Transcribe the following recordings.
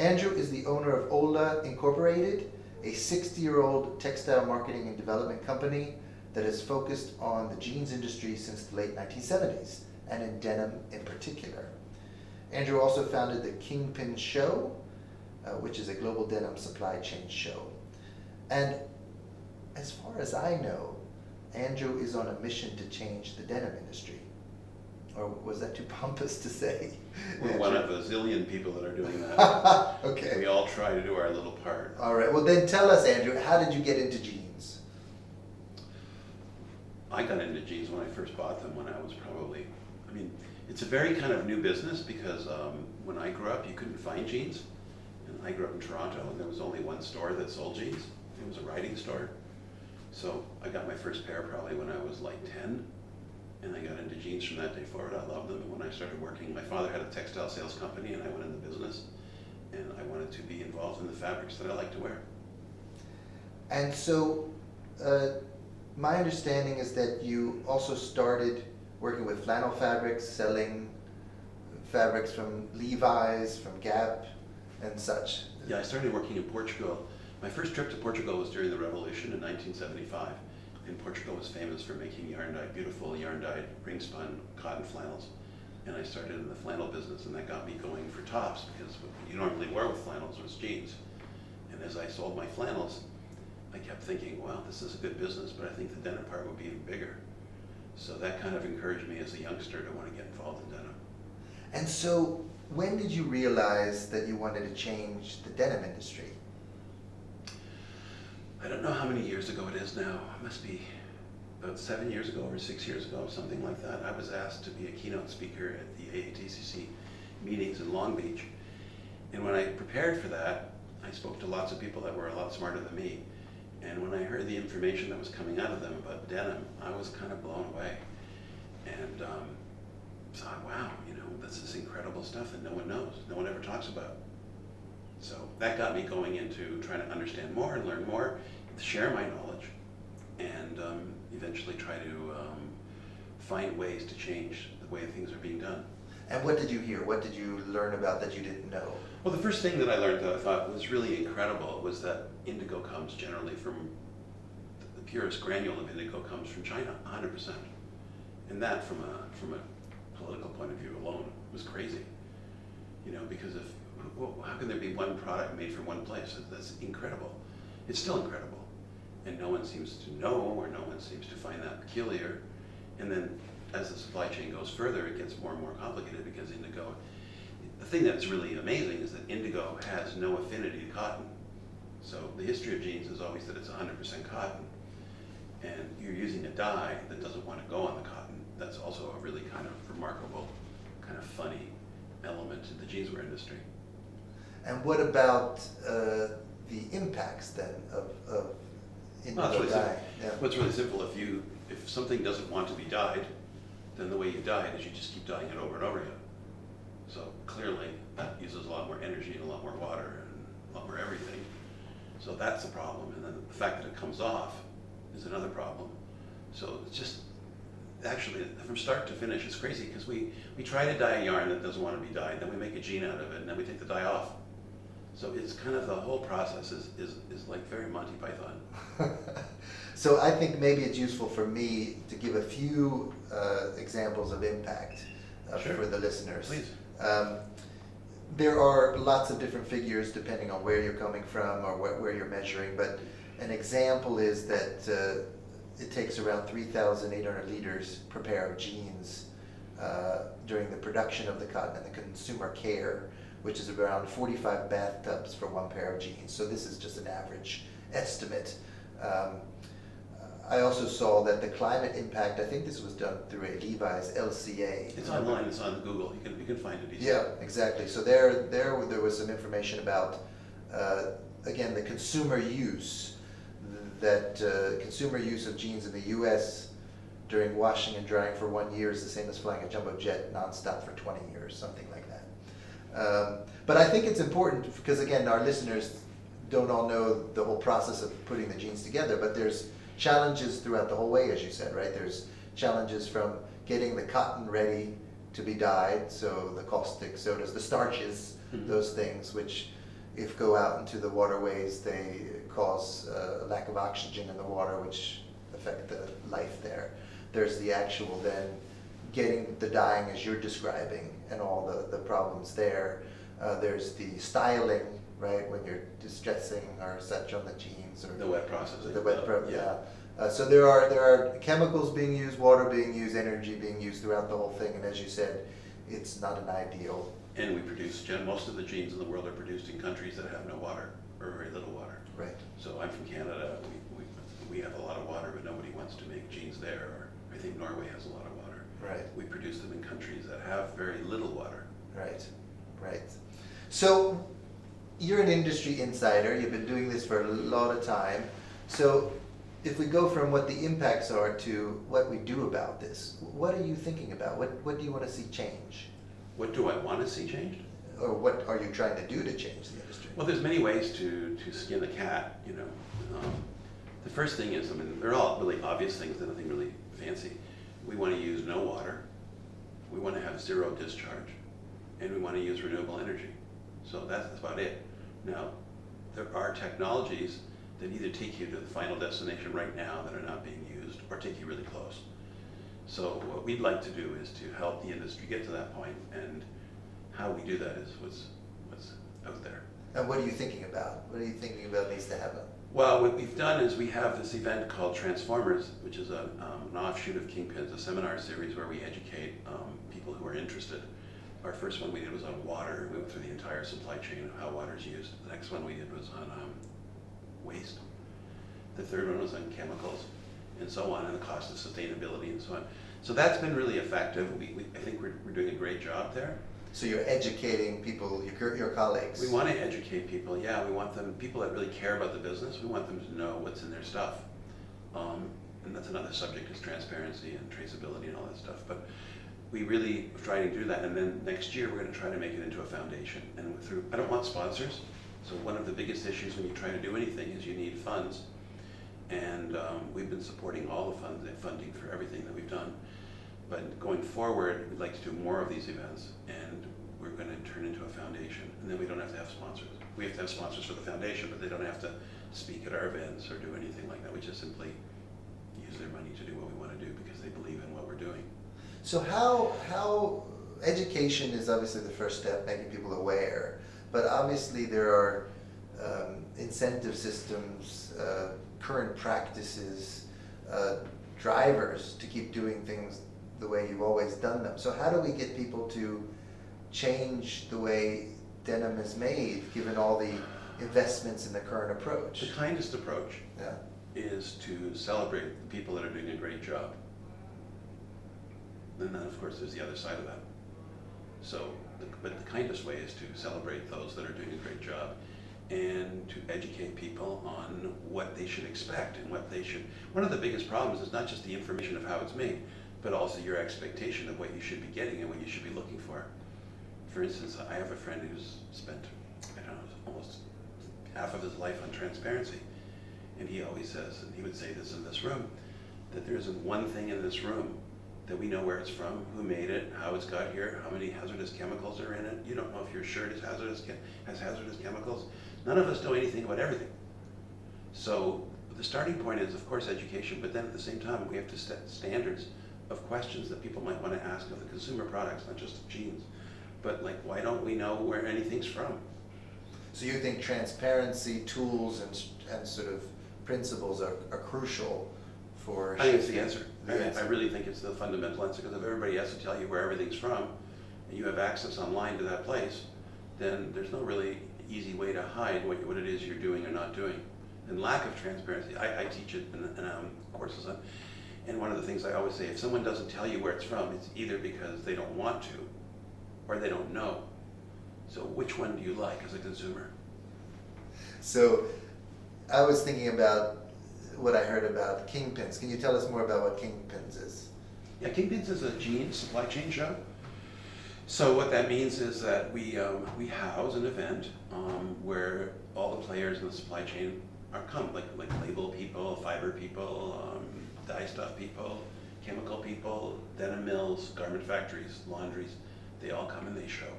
Andrew is the owner of Olah Incorporated, a 60-year-old textile marketing and development company that has focused on the jeans industry since the late 1970s, and in denim in particular. Andrew also founded the Kingpins show, which is a global denim supply chain show. And as far as I know, Andrew is on a mission to change the denim industry. Or was that too pompous to say? We're one of a zillion people that are doing that. Okay. We all try to do our little part. All right. Well, then tell us, Andrew, how did you get into jeans? I got into jeans when I first bought them when I was probably, it's a very kind of new business because when I grew up, you couldn't find jeans. And I grew up in Toronto, and there was only one store that sold jeans. It was a riding store. So I got my first pair probably when I was like 10. And I got into jeans from that day forward. I loved them. And when I started working, my father had a textile sales company, and I went into business. And I wanted to be involved in the fabrics that I like to wear. And so, my understanding is that you also started working with flannel fabrics, selling fabrics from Levi's, from Gap, and such. Yeah, I started working in Portugal. My first trip to Portugal was during the Revolution in 1975. And Portugal was famous for making yarn-dyed, beautiful yarn-dyed, ring-spun cotton flannels. And I started in the flannel business, and that got me going for tops, because what you normally wear with flannels was jeans. And as I sold my flannels, I kept thinking, well, this is a good business, but I think the denim part would be even bigger. So that kind of encouraged me as a youngster to want to get involved in denim. And so, when did you realize that you wanted to change the denim industry? I don't know how many years ago it is now. It must be about 7 years ago or 6 years ago, something like that. I was asked to be a keynote speaker at the AATCC meetings in Long Beach. And when I prepared for that, I spoke to lots of people that were a lot smarter than me. And when I heard the information that was coming out of them about denim, I was kind of blown away. And thought, wow, this is incredible stuff that no one knows, no one ever talks about. So that got me going into trying to understand more and learn more, share my knowledge, and eventually try to find ways to change the way things are being done. And what did you hear? What did you learn about that you didn't know? Well, the first thing that I learned that I thought was really incredible was that indigo comes generally from, the purest granule of indigo comes from China, 100%. And that from a political point of view alone was crazy. Because how can there be one product made from one place? That's incredible. It's still incredible. And no one seems to know, or no one seems to find that peculiar. And then as the supply chain goes further, it gets more and more complicated because indigo, the thing that's really amazing is that indigo has no affinity to cotton. So the history of jeans is always that it's 100% cotton. And you're using a dye that doesn't want to go on the cotton. That's also a really kind of remarkable, kind of funny element to the jeanswear industry. And what about the impacts then of indigo dye? Yeah. Well, it's really simple. If something doesn't want to be dyed, then the way you dye it is you just keep dyeing it over and over again. So clearly that uses a lot more energy and a lot more water and a lot more everything. So that's a problem. And then the fact that it comes off is another problem. So it's just, actually, from start to finish, it's crazy because we try to dye a yarn that doesn't want to be dyed, then we make a jean out of it, and then we take the dye off. So it's kind of, the whole process is like very Monty Python. So I think maybe it's useful for me to give a few examples of impact Sure. for the listeners. Please. There are lots of different figures depending on where you're coming from or where you're measuring, but an example is that it takes around 3,800 liters per pair of jeans during the production of the cotton and the consumer care, which is around 45 bathtubs for one pair of jeans. So this is just an average estimate. I also saw that the climate impact, I think this was done through a Levi's LCA. It's online, it's on Google, you can find it easily. Yeah, exactly. So there was some information about, again, the consumer use, that consumer use of jeans in the US during washing and drying for 1 year is the same as flying a jumbo jet nonstop for 20 years, something like that. But I think it's important because, again, our listeners don't all know the whole process of putting the jeans together, but there's challenges throughout the whole way, as you said, right? There's challenges from getting the cotton ready to be dyed, so the caustic sodas, the starches, those things, which if go out into the waterways, they cause a lack of oxygen in the water, which affect the life there. There's the actual then getting the dyeing as you're describing and all the problems there. There's the styling, right, when you're distressing or such on the jeans, or The wet processing. So there are chemicals being used, water being used, energy being used throughout the whole thing, and as you said, it's not an ideal. And we produce, most of the jeans in the world are produced in countries that have no water, or very little water. Right. So I'm from Canada, we have a lot of water, but nobody wants to make jeans there, or I think Norway has a lot of water. Right. We produce them in countries that have very little water. Right, right. So you're an industry insider, you've been doing this for a lot of time. So if we go from what the impacts are to what we do about this, what are you thinking about? What do you want to see change? What do I want to see changed? Or what are you trying to do to change the industry? Well, there's many ways to skin a cat, you know. The first thing is, I mean, they're all really obvious things, they're nothing really fancy. We want to use no water, we want to have zero discharge, and we want to use renewable energy. So that's about it. Now, there are technologies that either take you to the final destination right now that are not being used, or take you really close. So what we'd like to do is to help the industry get to that point, and how we do that is what's out there. And what are you thinking about? What are you thinking about needs to happen? Well, what we've done is we have this event called Transformers, which is an offshoot of Kingpins, a seminar series where we educate people who are interested. Our first one we did was on water. We went through the entire supply chain of how water is used. The next one we did was on waste. The third one was on chemicals, and so on, and the cost of sustainability and so on. So that's been really effective. I think we're doing a great job there. So you're educating people, your colleagues. We want to educate people, yeah. We want them, people that really care about the business, we want them to know what's in their stuff. And that's another subject, is transparency and traceability and all that stuff. But we really try to do that, and then next year we're going to try to make it into a foundation. And I don't want sponsors. So one of the biggest issues when you try to do anything is you need funds. And we've been supporting all the funding for everything that we've done. But going forward, we'd like to do more of these events, and we're going to turn into a foundation. And then we don't have to have sponsors. We have to have sponsors for the foundation, but they don't have to speak at our events or do anything like that. We just simply use their money to do what we want to do because they believe in what we're doing. So how education is obviously the first step, making people aware, but obviously there are incentive systems, current practices, drivers to keep doing things the way you've always done them. So how do we get people to change the way denim is made, given all the investments in the current approach? The kindest approach Yeah. is to celebrate the people that are doing a great job. And then, of course, there's the other side of that. So, but the kindest way is to celebrate those that are doing a great job, and to educate people on what they should expect and what they should. One of the biggest problems is not just the information of how it's made, but also your expectation of what you should be getting and what you should be looking for. For instance, I have a friend who's spent, I don't know, almost half of his life on transparency. And he always says, and he would say this in this room, that there isn't one thing in this room that we know where it's from, who made it, how it's got here, how many hazardous chemicals are in it. You don't know if your shirt is has hazardous chemicals. None of us know anything about everything. So the starting point is, of course, education, but then at the same time, we have to set standards of questions that people might want to ask of the consumer products, not just jeans. But like, why don't we know where anything's from? So you think transparency, tools, and sort of principles are crucial for I think it's the answer. The answer. I really think it's the fundamental answer, because if everybody has to tell you where everything's from, and you have access online to that place, then there's no really easy way to hide what it is you're doing or not doing. And lack of transparency, I teach it in courses on. And one of the things I always say, if someone doesn't tell you where it's from, it's either because they don't want to, or they don't know. So which one do you like as a consumer? So I was thinking about what I heard about Kingpins. Can you tell us more about what Kingpins is? Yeah, Kingpins is a jeans supply chain show. So what that means is that we house an event where all the players in the supply chain come, like label people, fiber people, dye stuff people, chemical people, denim mills, garment factories, laundries. They all come and they show.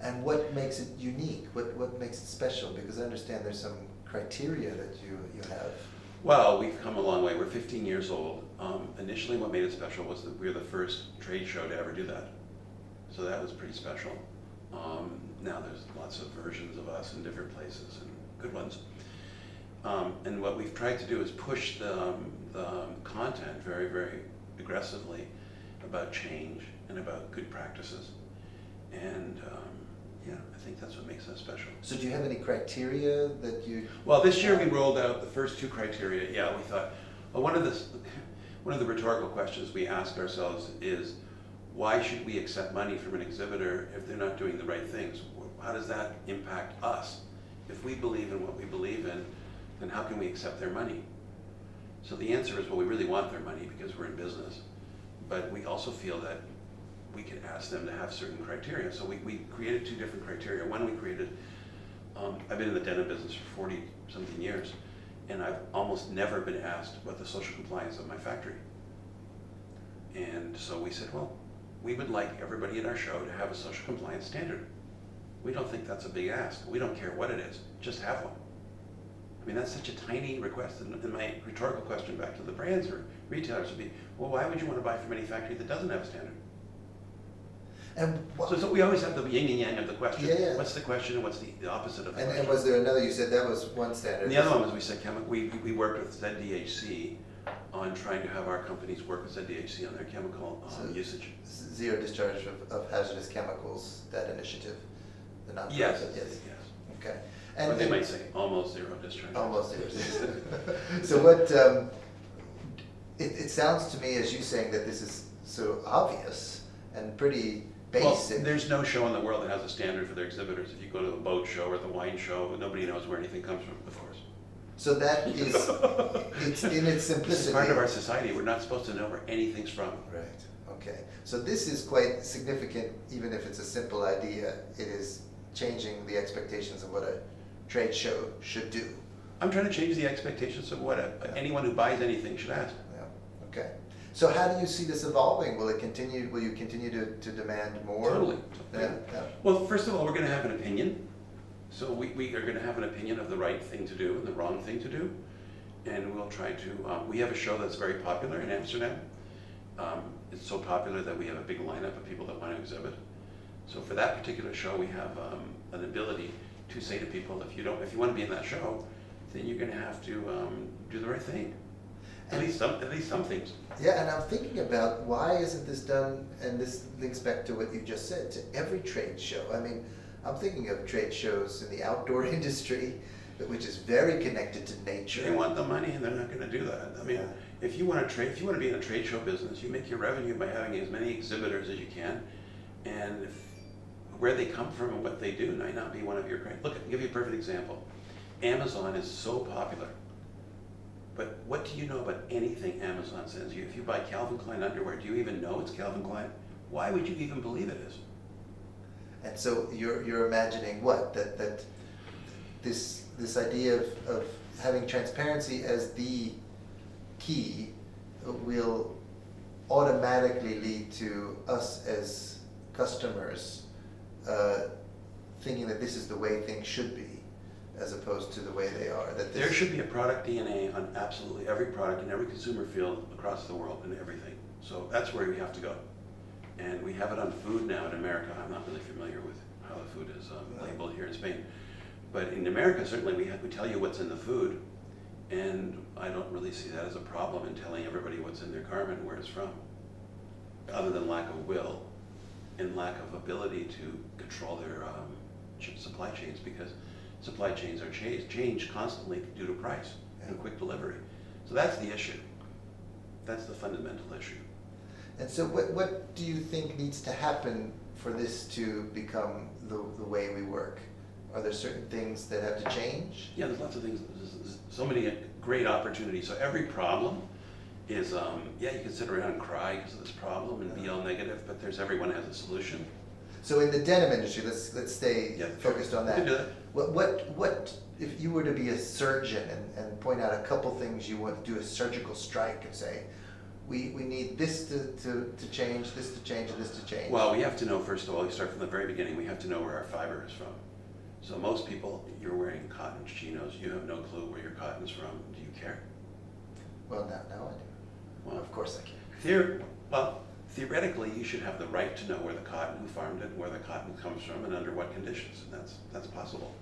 And what makes it unique? What makes it special? Because I understand there's some criteria that you have. Well, we've come a long way. We're 15 years old. Initially, what made it special was that we were the first trade show to ever do that. So that was pretty special. Now there's lots of versions of us in different places and good ones. And what we've tried to do is push the content very, very aggressively about change and about good practices. And yeah, I think that's what makes us special. So do you have any criteria that you... Well, this year we rolled out the first 2 criteria. Yeah, we thought, well, one of the rhetorical questions we ask ourselves is, why should we accept money from an exhibitor if they're not doing the right things? How does that impact us? If we believe in what we believe in, then how can we accept their money? So the answer is, well, we really want their money because we're in business, but we also feel that we could ask them to have certain criteria. So we created 2 different criteria. One, we created, I've been in the denim business for 40-something years, and I've almost never been asked what the social compliance of my factory. And so we said, well, we would like everybody at our show to have a social compliance standard. We don't think that's a big ask. We don't care what it is, just have one. I mean, that's such a tiny request. And my rhetorical question back to the brands or retailers would be, well, why would you want to buy from any factory that doesn't have a standard? And so we always have the yin and yang of the question. Yeah. What's the question and what's the opposite of the question? And was there another, you said that was one standard. And the other one was we said, we worked with ZDHC on trying to have our companies work with ZDHC on their chemical usage. Zero discharge of hazardous chemicals, that initiative, the nonprofit. Yes. Okay. Or they might say almost zero discharge. Almost zero. So what, it sounds to me as you saying that this is so obvious and pretty basic. Well, there's no show in the world that has a standard for their exhibitors. If you go to the boat show or the wine show, nobody knows where anything comes from, of course. So that is, it's in its simplicity. This is part of our society. We're not supposed to know where anything's from. Right, okay. So this is quite significant, even if it's a simple idea. It is changing the expectations of what a trade show should do. I'm trying to change the expectations of what anyone who buys anything should ask. Yeah, okay. So how do you see this evolving? Will you continue to demand more? Totally. Yeah. Well, first of all, we're going to have an opinion. So we are going to have an opinion of the right thing to do and the wrong thing to do. And we'll try to, we have a show that's very popular in Amsterdam. It's so popular that we have a big lineup of people that want to exhibit. So for that particular show, we have an ability to say to people, if you want to be in that show, then you're going to have to do the right thing. At least some things. Yeah, and I'm thinking about why isn't this done, and this links back to what you just said, to every trade show. I mean, I'm thinking of trade shows in the outdoor industry, which is very connected to nature. They want the money, and they're not going to do that. I mean, if you want to be in a trade show business, you make your revenue by having as many exhibitors as you can, and where they come from and what they do might not be one of your great. Look, I'll give you a perfect example. Amazon is so popular, but what do you know about anything Amazon sends you? If you buy Calvin Klein underwear, do you even know it's Calvin Klein? Why would you even believe it is? And so you're imagining what? That this idea of having transparency as the key will automatically lead to us as customers thinking that this is the way things should be, as opposed to the way they are. That there should be a product DNA on absolutely every product in every consumer field across the world and everything. So that's where we have to go. And we have it on food now in America. I'm not really familiar with how the food is labeled here in Spain. But in America, certainly we tell you what's in the food. And I don't really see that as a problem in telling everybody what's in their garment and where it's from, other than lack of will and lack of ability to control their supply chains, because supply chains are changed constantly due to price and quick delivery. So that's the issue. That's the fundamental issue. And so what do you think needs to happen for this to become the way we work? Are there certain things that have to change? Yeah, there's lots of things. There's so many great opportunities. So every problem is, you can sit around and cry because of this problem and be all negative, but everyone has a solution. So in the denim industry, let's stay focused on that. You can do that. What if you were to be a surgeon and point out a couple things you want to do a surgical strike and say, we need this to change, this to change, and this to change? Well, we have to know, first of all, you start from the very beginning, we have to know where our fiber is from. So most people, you're wearing cotton chinos, you have no clue where your cotton is from. Do you care? Well, now I do. Well, Of course I can. Theoretically, you should have the right to know where the cotton, who farmed it, where the cotton comes from, and under what conditions, and that's possible.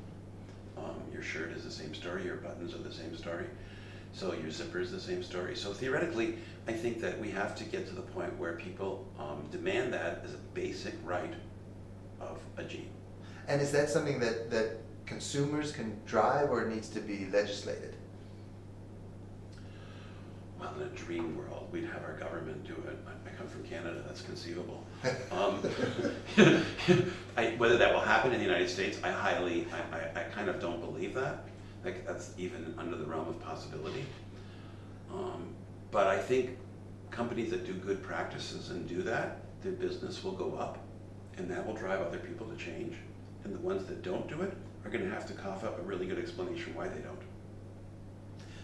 Your shirt is the same story, your buttons are the same story, so your zipper is the same story. So theoretically, I think that we have to get to the point where people demand that as a basic right of a jean. And is that something that consumers can drive, or it needs to be legislated? Well, in a dream world, we'd have our government do it. I come from Canada, that's conceivable. Whether that will happen in the United States, I kind of don't believe that. Like, that's even under the realm of possibility. But I think companies that do good practices and do that, their business will go up, and that will drive other people to change. And the ones that don't do it are going to have to cough up a really good explanation why they don't.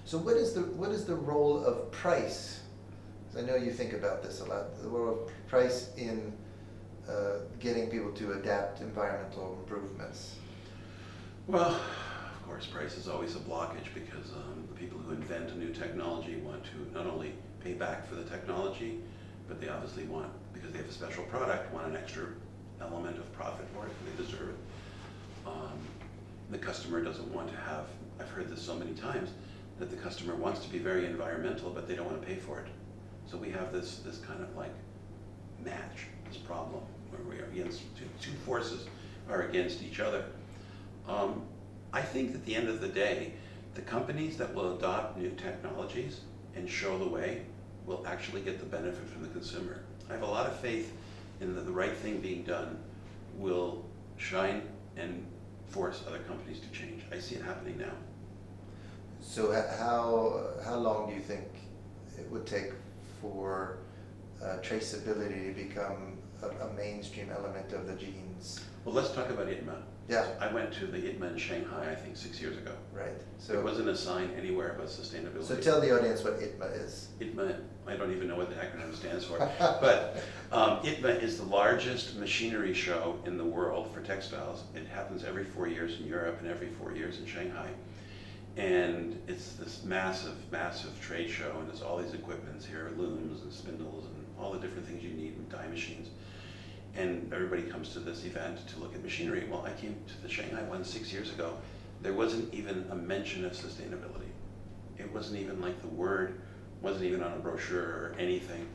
So what is the role of price? 'Cause I know you think about this a lot. The role of price in getting people to adapt environmental improvements. Well, of course, price is always a blockage because the people who invent a new technology want to not only pay back for the technology, but they obviously want, because they have a special product, want an extra element of profit for it. They deserve it. The customer doesn't want to have, I've heard this so many times, that the customer wants to be very environmental, but they don't want to pay for it. So we have this kind of like match, this problem, where we are against, two forces are against each other. I think at the end of the day, the companies that will adopt new technologies and show the way will actually get the benefit from the consumer. I have a lot of faith in the right thing being done will shine and force other companies to change. I see it happening now. So how long do you think it would take for traceability to become a mainstream element of the jeans? Well, let's talk about ITMA. Yeah. I went to the ITMA in Shanghai, I think 6 years ago. Right. There wasn't a sign anywhere about sustainability. So tell the audience what ITMA is. ITMA, I don't even know what the acronym stands for, but ITMA is the largest machinery show in the world for textiles. It happens every 4 years in Europe and every 4 years in Shanghai. And it's this massive, massive trade show, and there's all these equipments here, looms and spindles and all the different things you need, and dye machines. And everybody comes to this event to look at machinery. Well, I came to the Shanghai one 6 years ago. There wasn't even a mention of sustainability. It wasn't even like the word, wasn't even on a brochure or anything.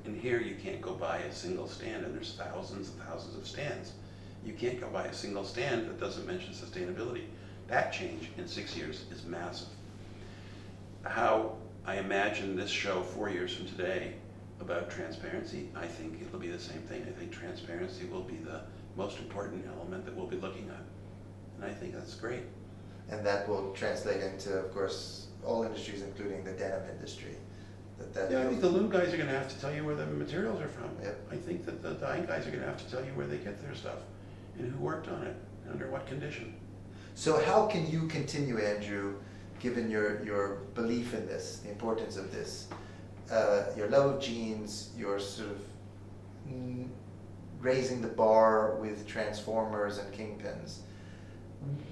And here you can't go buy a single stand, and there's thousands and thousands of stands. You can't go buy a single stand that doesn't mention sustainability. That change in 6 years is massive. How I imagine this show 4 years from today about transparency, I think it'll be the same thing. I think transparency will be the most important element that we'll be looking at. And I think that's great. And that will translate into, of course, all industries, including the denim industry. Yeah, I think the loom guys are going to have to tell you where the materials are from. Yep. I think that the dyeing guys are going to have to tell you where they get their stuff and who worked on it and under what condition. So how can you continue, Andrew, given your belief in this, the importance of this, your love of jeans, your sort of raising the bar with transformers and Kingpins?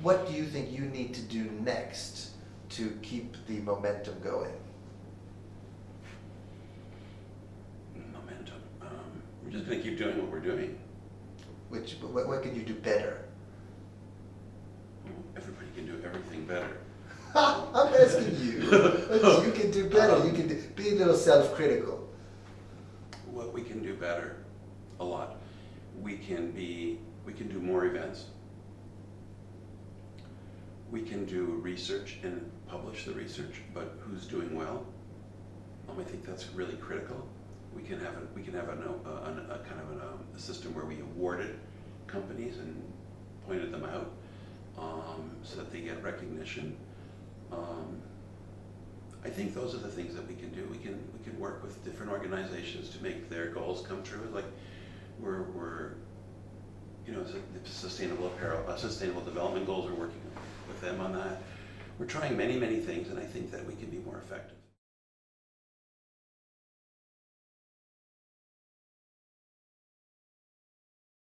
What do you think you need to do next to keep the momentum going? Momentum. We're just going to keep doing what we're doing. What can you do better? Everybody can do everything better. I'm asking you. What you can do better. You can be a little self-critical. What we can do better, a lot. We can do more events. We can do research and publish the research, but who's doing well? I think that's really critical. We can have a system where we awarded companies and pointed them out so that they get recognition. I think those are the things that we can do. We can work with different organizations to make their goals come true. Like we're the sustainable apparel, sustainable development goals. We're working with them on that. We're trying many things, and I think that we can be more effective.